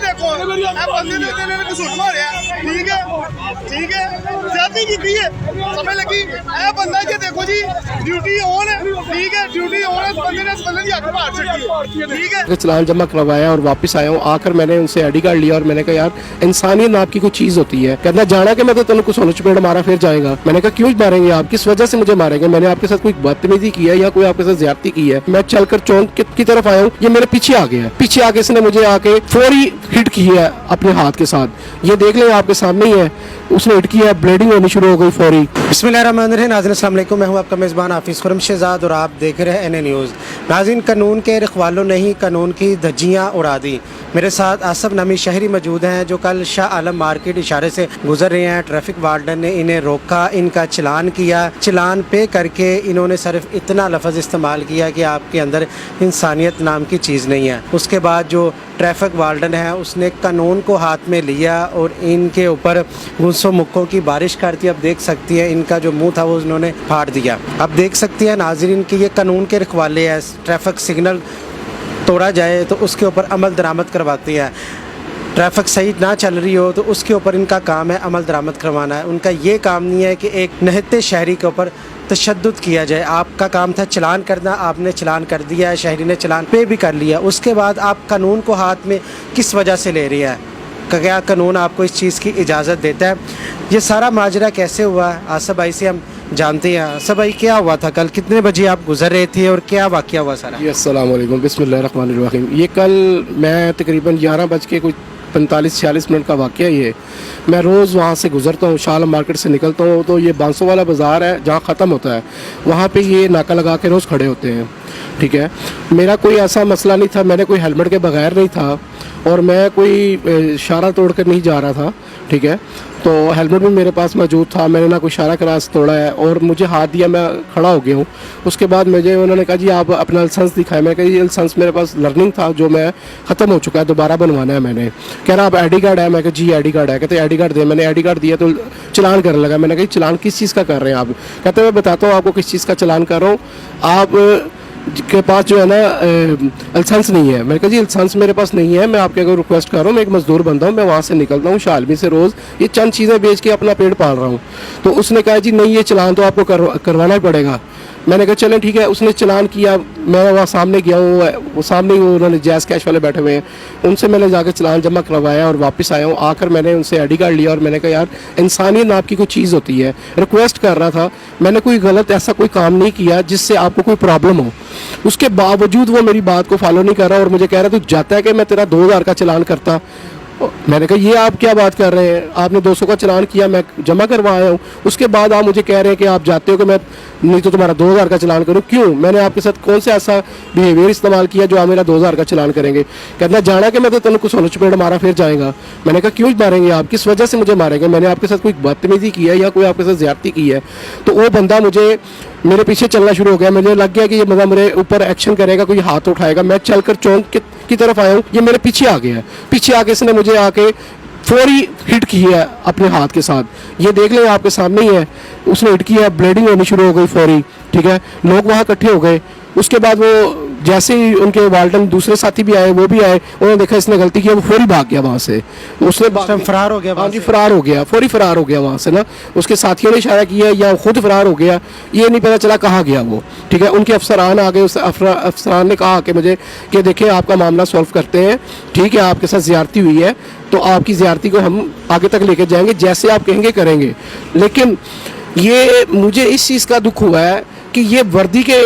देखो बंदे ने कसूर मारिया ठीक है ज्यादा की है समय लगी बंदा ये देखो जी ड्यूटी ऑन है ठीक है ड्यूटी ऑन है बंदे ने इस बंदे की आंख मार चढ़ी है ठीक है। चलान जमा करवाया और वापस आया हूँ। आकर मैंने उनसे आईडी कार्ड लिया और मैंने कहा यार इंसानियत नाम की कोई चीज होती है। कहना जाना कि मैं तो तेन कुछ चपेट मारा फिर जाएगा। मैंने कहा क्यों मारेंगे आप, किस वजह से मुझे मारेंगे, मैंने आपके साथ कोई बदतमीजी की है या कोई आपके साथ ज्यादती की है। मैं चलकर चौक की तरफ आया हूँ, ये मेरे पीछे आ गया है। पीछे आके इसने मुझे आके फौरी हिट की है अपने हाथ के साथ। ये देख लें आपके सामने ही है, उसने हिट किया, ब्लीडिंग होनी शुरू हो गई फौरी। बिस्मिल्लाहिर्रहमानिर्रहीम। नाज़रीन अस्सलाम वालेकुम, मैं हूं आपका मेज़बान हाफिज़ खुरम शहज़ाद और आप देख रहे हैं एनए न्यूज़। नाज़रीन, कानून के रखवालों ने ही कानून की धज्जियां उड़ा दी। मेरे साथ आसफ नामी शहरी मौजूद हैं जो कल शाह आलम मार्केट इशारे से गुजर रहे हैं। ट्रैफिक वार्डन ने इन्हें रोका, इनका चलान किया। चलान पे करके इन्होंने सिर्फ इतना लफ्ज़ इस्तेमाल किया कि आपके अंदर इंसानियत नाम की चीज़ नहीं है। उसके बाद जो ट्रैफिक वार्डन है उसने कानून को हाथ में लिया और इनके ऊपर गुस्सों मुक्कों की बारिश कर दी। अब देख सकती हैं इनका जो मुंह था वो उन्होंने फाड़ दिया। अब देख सकती हैं नाज़रीन कि ये कानून के रखवाले हैं। ट्रैफिक सिग्नल तोड़ा जाए तो उसके ऊपर अमल दरामद करवाती है। ट्रैफिक सही ना चल रही हो तो उसके ऊपर इनका काम है अमल दरामद करवाना है। उनका ये काम नहीं है कि एक नहते शहरी के ऊपर तशद्दुद किया जाए। आपका काम था चलान करना, आपने चलान कर दिया है, शहरी ने चलान पे भी कर लिया। उसके बाद आप कानून को हाथ में किस वजह से ले रही है? क्या कानून आपको इस चीज़ की इजाज़त देता है? ये सारा माजरा कैसे हुआ है आसफ भाई से हम जानते हैं। आसफ भाई, क्या हुआ था कल, कितने बजे आप गुजर रहे थे और क्या वाक़या हुआ सारा? अस्सलाम वालेकुम, बिस्मिल्लाहिर्रहमानिर्रहीम। ये कल मैं तकरीबन 11 बज के कुछ 45-46 मिनट का वाक़या ये। मैं रोज़ वहाँ से गुज़रता हूँ, शाह आलम मार्केट से निकलता हूँ तो ये बांसों वाला बाज़ार है जहाँ ख़त्म होता है, वहाँ पे ये नाका लगा के रोज़ खड़े होते हैं। ठीक है, मेरा कोई ऐसा मसला नहीं था, मैंने कोई हेलमेट के बगैर नहीं था और मैं कोई इशारा तोड़ कर नहीं जा रहा था। ठीक है, तो हेलमेट भी मेरे पास मौजूद था, मैंने ना कोई इशारा क्रास तोड़ा है और मुझे हाथ दिया, मैं खड़ा हो गया हूँ। उसके बाद मुझे उन्होंने कहा जी आप अपना लाइसेंस दिखाएं। मैं कहा ये लाइसेंस मेरे पास लर्निंग था जो मैं ख़त्म हो चुका है, दोबारा बनवाना है मैंने। कह रहा आप आईडी कार्ड है? मैं कहा जी आईडी कार्ड है। कहते आईडी कार्ड दे। मैंने आईडी कार्ड दिया तो चलान करने लगा। मैंने कहा चलान किस चीज़ का कर रहे हैं आप? कहते मैं बताता हूँ आपको किस चीज़ का चलान कर रहा हूँ। आप के पास जो है ना लाइसेंस नहीं है। मैंने कहा जी लाइसेंस मेरे पास नहीं है, मैं आपके अगर रिक्वेस्ट कर रहा हूँ, मैं एक मजदूर बंदा हूँ, मैं वहाँ से निकलता हूँ शालमी से रोज़ ये चंद चीज़ें बेच के अपना पेट पाल रहा हूँ। तो उसने कहा जी नहीं ये चलान तो आपको करवाना ही पड़ेगा। मैंने कहा चलें ठीक है। उसने चलान किया, मैं वहाँ सामने गया हूँ, वो सामने ही उन्होंने जैज़ कैश वाले बैठे हुए हैं, उनसे मैंने जाकर चलान जमा करवाया और वापस आया हूँ। आकर मैंने उनसे आईडी कार्ड लिया और मैंने कहा यार इंसानियत नाम की कोई चीज़ होती है। रिक्वेस्ट कर रहा था, मैंने कोई गलत ऐसा कोई काम नहीं किया जिससे आपको कोई प्रॉब्लम हो। उसके बावजूद वो मेरी बात को फॉलो नहीं कर रहा और मुझे कह रहा तू जाता है कि मैं तेरा 2000 का चलान करता। मैंने कहा ये आप क्या बात कर रहे हैं, आपने 200 का चलान किया, मैं जमा करवाया हूँ, उसके बाद आप मुझे कह रहे हैं कि आप जाते हो कि मैं नहीं तो तुम्हारा 2000 का चलान करूँ। क्यों? मैंने आपके साथ कौन सा ऐसा बिहेवियर इस्तेमाल किया जो आप मेरा 2000 का चलान करेंगे? कहना जाना कि मैं तो तेन कुछ चपेट मारा फिर जाएगा। मैंने कहा क्यों मारेंगे आप, किस वजह से मुझे मारेंगे, मैंने आपके साथ कोई बदतमीजी की है या कोई आपके साथ ज्यादती की है? तो वो बंदा मुझे मेरे पीछे चलना शुरू हो गया। मुझे लग गया कि ये बंदा मेरे ऊपर एक्शन करेगा, कोई हाथ उठाएगा। मैं चलकर चौक की तरफ आया हूँ, ये मेरे पीछे आ गया है। पीछे आके इसने मुझे आके फौरी हिट की है अपने हाथ के साथ। ये देख लें आपके सामने ही है, उसने हिट किया, ब्लीडिंग होनी शुरू हो गई फौरी। ठीक है, लोग वहाँ इकट्ठे हो गए। उसके बाद वो जैसे ही उनके वार्डन दूसरे साथी भी आए, वो भी आए, उन्होंने देखा इसने गलती की, वो फौरी भाग गया वहाँ से। उसने फरार हो गया। हाँ जी, फरार हो गया, फौरी फरार हो गया वहाँ से ना। उसके साथियों ने इशारा किया या खुद फरार हो गया, ये नहीं पता चला कहाँ गया वो। ठीक है, उनके अफसरान आ गए। उस अफसरान ने कहा कि मुझे कि देखिए आपका मामला सॉल्व करते हैं, ठीक है आपके साथ ज़्यादती हुई है तो आपकी ज़्यादती को हम आगे तक लेके जाएंगे, जैसे आप कहेंगे करेंगे। लेकिन ये मुझे इस चीज़ का दुख हुआ है कि ये वर्दी के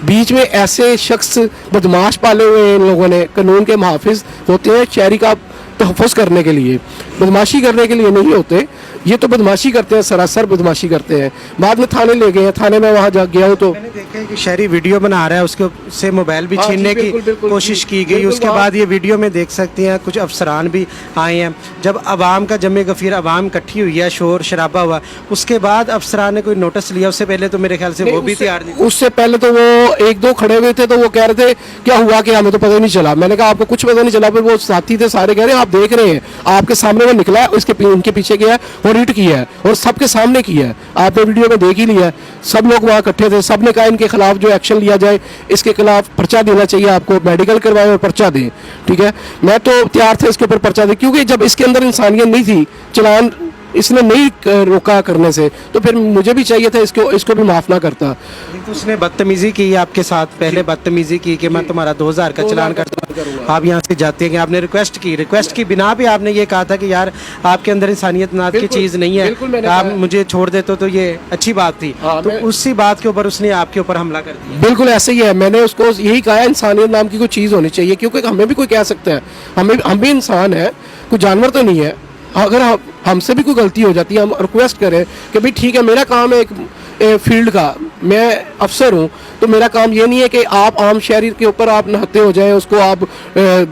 बीच में ऐसे शख्स बदमाश पाले हुए हैं इन लोगों ने। कानून के मुहाफिज होते हैं शहरी का तहफ़्फ़ुज़ करने के लिए, बदमाशी करने के लिए नहीं होते। ये तो बदमाशी करते हैं, सरासर बदमाशी करते हैं। बाद में थाने ले गए हैं, थाने में वहाँ जा गया हूँ तो मैंने देखा है कि शहरी वीडियो बना रहा है, उसके से मोबाइल भी छीनने की कोशिश की गई। उसके बाद ये वीडियो में देख सकते हैं कुछ अफसरान भी आए हैं। जब अवाम का जमे गफीर अवाम इकट्ठी हुई है, शोर शराबा हुआ, उसके बाद अफसरान ने कोई नोटिस लिया? उससे पहले तो मेरे ख्याल से वो भी तैयार नहीं। उससे पहले तो वो एक दो खड़े हुए थे तो वो कह रहे थे क्या हुआ कि हमें तो पता ही नहीं चला। मैंने कहा आपको कुछ पता नहीं चला। फिर वो साथी थे सारे कह रहे हैं आप देख रहे हैं, आपके सामने वो निकला, उसके उनके पीछे गया वो रीट किया है और सबके सामने किया है, आपने वीडियो में देख ही लिया है। सब लोग वहाँ इकट्ठे थे, सब ने कहा इनके खिलाफ जो एक्शन लिया जाए, इसके खिलाफ पर्चा देना चाहिए, आपको मेडिकल करवाएं और पर्चा दें। ठीक है, मैं तो तैयार थे इसके ऊपर पर्चा दें, क्योंकि जब इसके अंदर इंसानियत नहीं थी, चलान इसने नहीं रोका करने से, तो फिर मुझे भी चाहिए था इसको भी माफ़ ना करता। तो उसने बदतमीजी की आपके साथ, पहले बदतमीजी की कि मैं तुम्हारा 2000 का चलान करता हूँ, आप यहाँ से जाते हैं कि आपने रिक्वेस्ट की बिना पे आपने ये कहा था कि यार आपके अंदर इंसानियत नाम की चीज़ नहीं है, आप मुझे छोड़ देते तो ये अच्छी बात थी। तो उसी बात के ऊपर उसने आपके ऊपर हमला कर दिया। बिल्कुल ऐसे ही है, मैंने उसको यही कहा है इंसानियत नाम की कोई चीज़ होनी चाहिए, क्योंकि हमें भी कोई कह सकता है, हम भी इंसान है, कोई जानवर तो नहीं है। अगर हमसे भी कोई गलती हो जाती है, हम रिक्वेस्ट करें कि भाई ठीक है, मेरा काम है एक फील्ड का, मैं अफसर हूँ, तो मेरा काम ये नहीं है कि आप आम शहरी के ऊपर आप नहते हो जाएं, उसको आप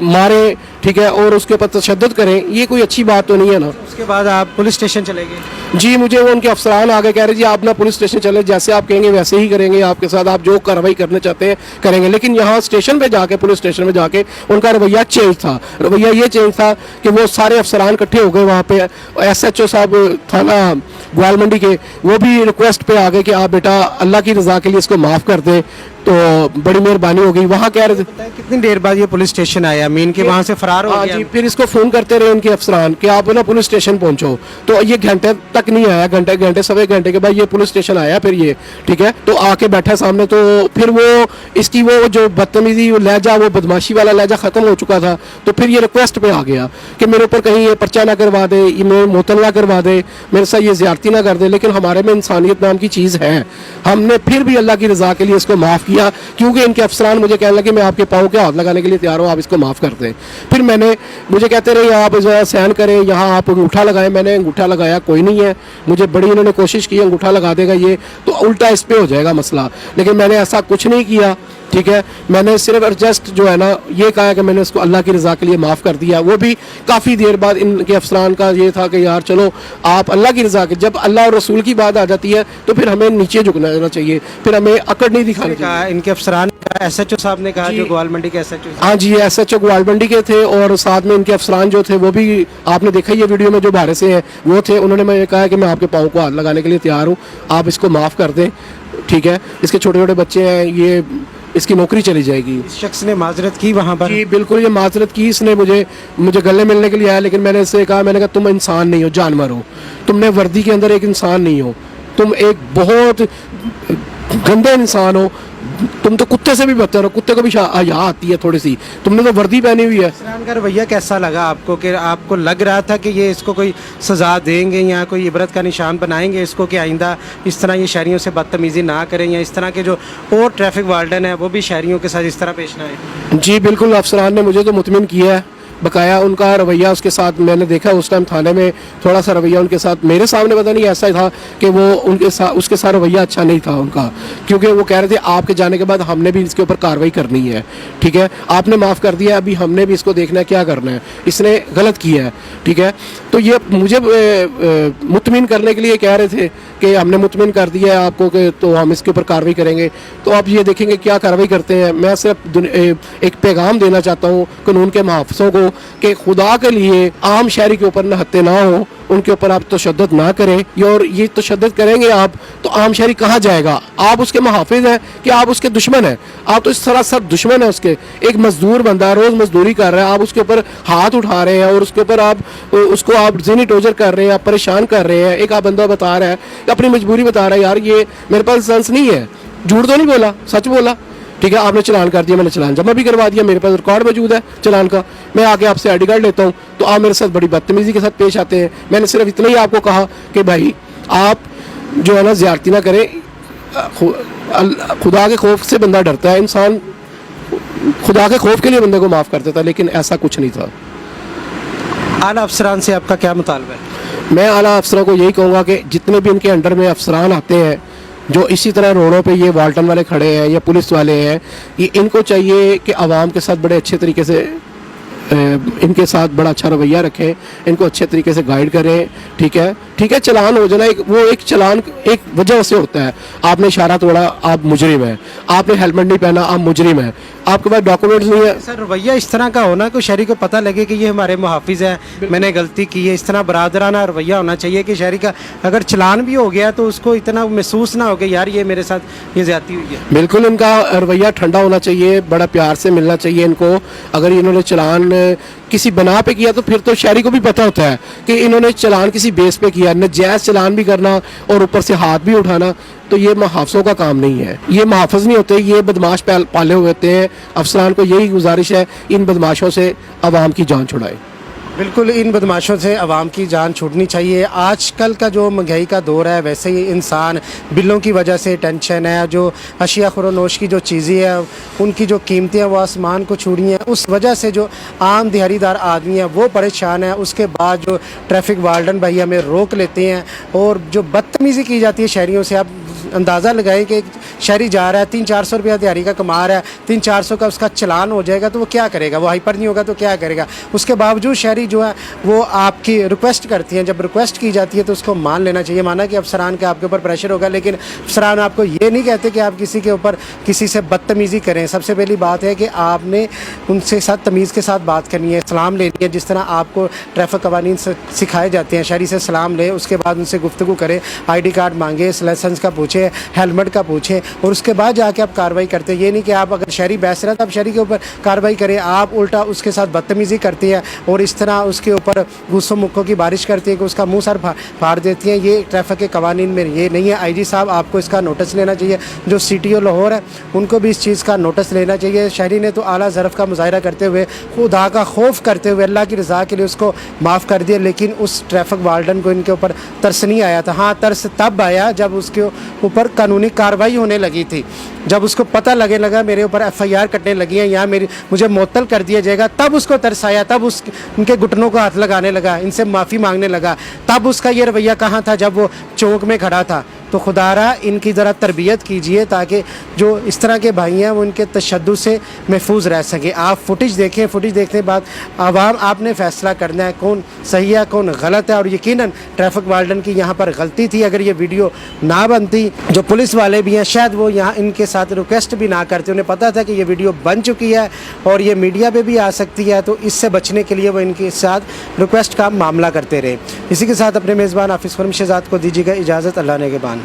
मारें, ठीक है, और उसके ऊपर तशद्दुद करें, ये कोई अच्छी बात तो नहीं है ना। उसके बाद आप पुलिस स्टेशन चले गए? जी, मुझे वो उनके अफसरान आगे कह रहे जी आप ना पुलिस स्टेशन चले, जैसे आप कहेंगे वैसे ही करेंगे, आपके साथ आप जो कार्रवाई करना चाहते हैं करेंगे। लेकिन यहाँ स्टेशन पे जाके, पुलिस स्टेशन में जाके उनका रवैया चेंज था। रवैया ये चेंज था कि वो सारे अफसरान इकट्ठे हो गए वहाँ पे, SHO साहब थाना ग्वालमंडी के, वो भी रिक्वेस्ट पे आ गए कि आप बेटा अल्लाह की रज़ा के लिए इसको माफ़ कर दें, तो बड़ी मेहरबानी होगी। वहाँ कह रहे थे कितनी देर बाद ये पुलिस स्टेशन आया, मीन के वहाँ से फरार हो गया? जी, फिर इसको फ़ोन करते रहे उनके अफसरान कि आप ना पुलिस स्टेशन पहुँचो, तो ये घंटे तक नहीं आया, घंटे सवा घंटे के बाद ये पुलिस स्टेशन आया। फिर ये ठीक है, तो आके बैठा सामने, तो फिर वो इसकी वो जो बदतमीजी लहजा, वो बदमाशी वाला लहजा ख़त्म हो चुका था। तो फिर ये रिक्वेस्ट पे आ गया कि मेरे ऊपर कहीं ये पर्चा ना करवा दे, ये मेरे मुअत्तल ना करवा दे, मेरे साथ ये ज़्यादती ना कर दे। लेकिन हमारे में इंसानियत नाम की चीज़ है, हमने फिर भी अल्लाह की रज़ा के लिए इसको माफ़ किया, क्योंकि इनके अफसरान मुझे कहने लगे मैं आपके पाँव के हाथ लगाने के लिए तैयार हूँ, आप इसको माफ़ कर दें। फिर मुझे कहते रहे आप सहन करें, यहाँ आप अंगूठा लगाएं, मैंने अंगूठा लगाया, कोई नहीं है, मुझे बड़ी उन्होंने कोशिश की अंगूठा लगा देगा ये, तो उल्टा इस पे हो जाएगा मसला, लेकिन मैंने ऐसा कुछ नहीं किया। ठीक है, मैंने सिर्फ जस्ट जो है ना ये कहा कि मैंने इसको अल्लाह की रज़ा के लिए माफ़ कर दिया। वो भी काफ़ी देर बाद इनके अफसरान का ये था कि यार चलो आप अल्लाह की रज़ा के, जब अल्लाह और रसूल की बात आ जाती है तो फिर हमें नीचे झुकना चाहिए, फिर हमें अकड़ नहीं दिखानी चाहिए। इनके अफसरान SHO साहब ने कहा, जो ग्वालमंडी के SHO? हाँ जी, SHO ग्वालमंडी के थे, और साथ में इनके अफसरान जो थे वो भी आपने देखा ये वीडियो में जो बाहर से हैं वो थे। उन्होंने मुझे कहा कि मैं आपके पाँव को हाथ लगाने के लिए तैयार हूँ, आप इसको माफ़ कर दें। ठीक है, इसके छोटे छोटे बच्चे हैं, ये इसकी नौकरी चली जाएगी। इस शख्स ने माजरत की वहाँ पर? जी बिल्कुल, ये माजरत की, इसने मुझे गले मिलने के लिए आया, लेकिन मैंने इससे कहा, मैंने कहा तुम इंसान नहीं हो, जानवर हो, तुमने वर्दी के अंदर एक इंसान नहीं हो, तुम एक बहुत गंदे इंसान हो, तुम तो कुत्ते से भी बदतर हो, कुत्ते को भी हया आती है थोड़ी सी, तुमने तो वर्दी पहनी हुई है। अफसरान का रवैया कैसा लगा आपको, कि आपको लग रहा था कि ये इसको कोई सज़ा देंगे या कोई इबरत का निशान बनाएंगे इसको, कि आइंदा इस तरह ये शहरियों से बदतमीज़ी ना करें, या इस तरह के जो और ट्रैफिक वार्डन है वो भी शहरियों के साथ इस तरह पेश ना आए? जी बिल्कुल, अफसरान ने मुझे तो मुतमिन किया है, बकाया उनका रवैया उसके साथ मैंने देखा उस टाइम थाने में, थोड़ा सा रवैया उनके साथ मेरे सामने पता नहीं ऐसा ही था कि वो उसके साथ रवैया अच्छा नहीं था उनका, क्योंकि वो कह रहे थे आपके जाने के बाद हमने भी इसके ऊपर कार्रवाई करनी है। ठीक है, आपने माफ़ कर दिया, अभी हमने भी इसको देखना है क्या करना है, इसने गलत किया है। ठीक है, तो ये मुझे मुतमिन करने के लिए कह रहे थे कि हमने मुतमिन कर दिया है आपको कि तो हम इसके ऊपर कार्रवाई करेंगे, तो आप ये देखेंगे क्या कार्रवाई करते हैं। मैं सिर्फ एक पैगाम देना चाहता हूँ कानून के मुहाफ़िज़ों को कि खुदा के लिए आम शहरी के ऊपर नहत्ते ना हो, उनके ऊपर आप तशद्दुद ना करें, और ये तशद्दुद करेंगे आप तो आम शहरी कहाँ जाएगा? आप उसके मुहाफ़िज़ हैं कि आप उसके दुश्मन हैं? आप तो इस तरह सब दुश्मन है उसके। एक मजदूर बंदा रोज़ मजदूरी कर रहा है, आप उसके ऊपर हाथ उठा रहे हैं और उसके ऊपर उसको आप ज़हनी टॉर्चर कर रहे हैं, आप परेशान कर रहे हैं। एक आप बंदा बता रहा है, अपनी मजबूरी बता रहा है, यार ये मेरे पास सेंस नहीं है, झूठ तो नहीं बोला, सच बोला। ठीक है, आपने चलान कर दिया, मैंने चलान जमा भी करवा दिया, मेरे पास रिकॉर्ड मौजूद है चलान का, मैं आके आपसे ID कार्ड लेता हूँ, तो आप मेरे साथ बड़ी बदतमीजी के साथ पेश आते हैं। मैंने सिर्फ इतना ही आपको कहा कि भाई आप जो है ना ज़्यादती ना करें, खुदा के खौफ से बंदा डरता है, इंसान खुदा के खौफ के लिए बंदे को माफ़ कर देता, लेकिन ऐसा कुछ नहीं था। आला अफसरान से आपका क्या मुतालबा है? मैं आला अफसरों को यही कहूँगा कि जितने भी इनके अंडर में अफसरान आते हैं, जो इसी तरह रोडों पे ये वाल्टन वाले खड़े हैं या पुलिस वाले हैं, ये इनको चाहिए कि आवाम के साथ बड़े अच्छे तरीके से इनके साथ बड़ा अच्छा रवैया रखें, इनको अच्छे तरीके से गाइड करें। ठीक है, ठीक है, चलान हो जाना वो एक चलान एक वजह से होता है। आपने इशारा तोड़ा, आप मुजरिम हैं। आपने हेलमेट नहीं पहना, आप मुजरिम हैं। आपके पास डॉक्यूमेंट्स नहीं है। सर रवैया इस तरह का होना कि शहरी को पता लगे कि ये हमारे मुहाफिज हैं, मैंने गलती की है, इस तरह बरादराना रवैया होना चाहिए कि शहरी का अगर चलान भी हो गया तो उसको इतना महसूस ना हो कि यार ये मेरे साथ ये ज्यादती हुई है। बिल्कुल इनका रवैया ठंडा होना चाहिए, बड़ा प्यार से मिलना चाहिए इनको। अगर इन्होंने चलान किसी बना पे किया तो फिर तो शहरी को भी पता होता है कि इन्होंने चलान किसी बेस पे किया। नजायज़ चलान भी करना और ऊपर से हाथ भी उठाना, तो ये मुहाफ़िज़ों का काम नहीं है। ये मुहाफ़िज़ नहीं होते, ये बदमाश पाले हुए होते हैं। अफसरान को यही गुजारिश है, इन बदमाशों से आवाम की जान छुड़ाए। बिल्कुल इन बदमाशों से आवाम की जान छूटनी चाहिए। आजकल का जो महंगाई का दौर है, वैसे ही इंसान बिलों की वजह से टेंशन है, जो अशिया खुरोनोश की जो चीज़ें हैं उनकी जो कीमतें हैं वो आसमान को छू रही हैं, उस वजह से जो आम दिहाड़ीदार आदमी है वो परेशान है। उसके बाद जो ट्रैफिक वार्डन भाई हमें रोक लेते हैं और जो बदतमीज़ी की जाती है शहरियों से। आप अंदाज़ा लगाएं कि एक शहरी जा रहा है 300-400 रुपया दिहाड़ी का कमा रहा है, 300-400 का उसका चलान हो जाएगा तो वो क्या करेगा? वो हाइपर नहीं होगा तो क्या करेगा? उसके बावजूद शहरी जो है वो आपकी रिक्वेस्ट करती हैं। जब रिक्वेस्ट की जाती है तो उसको मान लेना चाहिए। माना कि अफसरान के आपके ऊपर प्रेशर होगा, लेकिन अफसरान आपको ये नहीं कहते कि आप किसी के ऊपर किसी से बदतमीज़ी करें। सबसे पहली बात है कि आपने उनसे साथ तमीज़ के साथ बात करनी है, सलाम लेनी है। जिस तरह आपको ट्रैफिक कवानीन सिखाए जाते हैं, शहरी से सलाम लें, उसके बाद उनसे गुफ्तगू करें, ID कार्ड मांगे, लाइसेंस का पूछे, हेलमेट का पूछें और उसके बाद जाके आप कार्रवाई करते हैं। ये नहीं कि आप अगर शहरी बहस रहा तो आप शहरी के ऊपर कार्रवाई करें, आप उल्टा उसके साथ बदतमीज़ी करती है और इस तरह उसके ऊपर गुस्सों मुक्कों की बारिश करती है कि उसका मुंह सर फाड़ देती हैं। ये ट्रैफिक के कवानीन में ये नहीं है। IG साहब आपको इसका नोटिस लेना चाहिए। जो CTO लाहौर है उनको भी इस चीज़ का नोटिस लेना चाहिए। शहरी ने तो आला ज़रफ़ का मुजाहरा करते हुए, खुदा का खौफ करते हुए, अल्लाह की रज़ा के लिए उसको माफ़ कर दिया, लेकिन उस ट्रैफिक वार्डन को इनके ऊपर तरस नहीं आया था। हाँ, तरस तब आया जब उसके ऊपर कानूनी कार्रवाई होने लगी थी, जब उसको पता लगा मेरे ऊपर FIR कटने लगी है या मुझे मुअत्तल कर दिया जाएगा, तब उसको तरस आया, तब उनके घुटनों को हाथ लगाने लगा, इनसे माफ़ी मांगने लगा। तब उसका ये रवैया कहाँ था जब वो चौक में खड़ा था? तो खुदारा इनकी ज़रा तरबियत कीजिए ताकि जो इस तरह के भाई हैं वो इनके तशद्दुद से महफूज रह सकें। आप फुटेज देखें, फुटेज देखने के बाद आवाम आपने फ़ैसला करना है कौन सही है कौन गलत है। और यकीनन ट्रैफिक वार्डन की यहाँ पर गलती थी। अगर ये वीडियो ना बनती, जो पुलिस वाले भी हैं शायद वो यहाँ इनके साथ रिक्वेस्ट भी ना करते। उन्हें पता था कि ये वीडियो बन चुकी है और ये मीडिया पर भी आ सकती है, तो इससे बचने के लिए वो इनके साथ रिक्वेस्ट का मामला करते रहे। इसी के साथ अपने मेज़बान हाफिज़ खुर्रम शहज़ाद को दीजिएगा इजाज़त। अल्लाह ने के बान।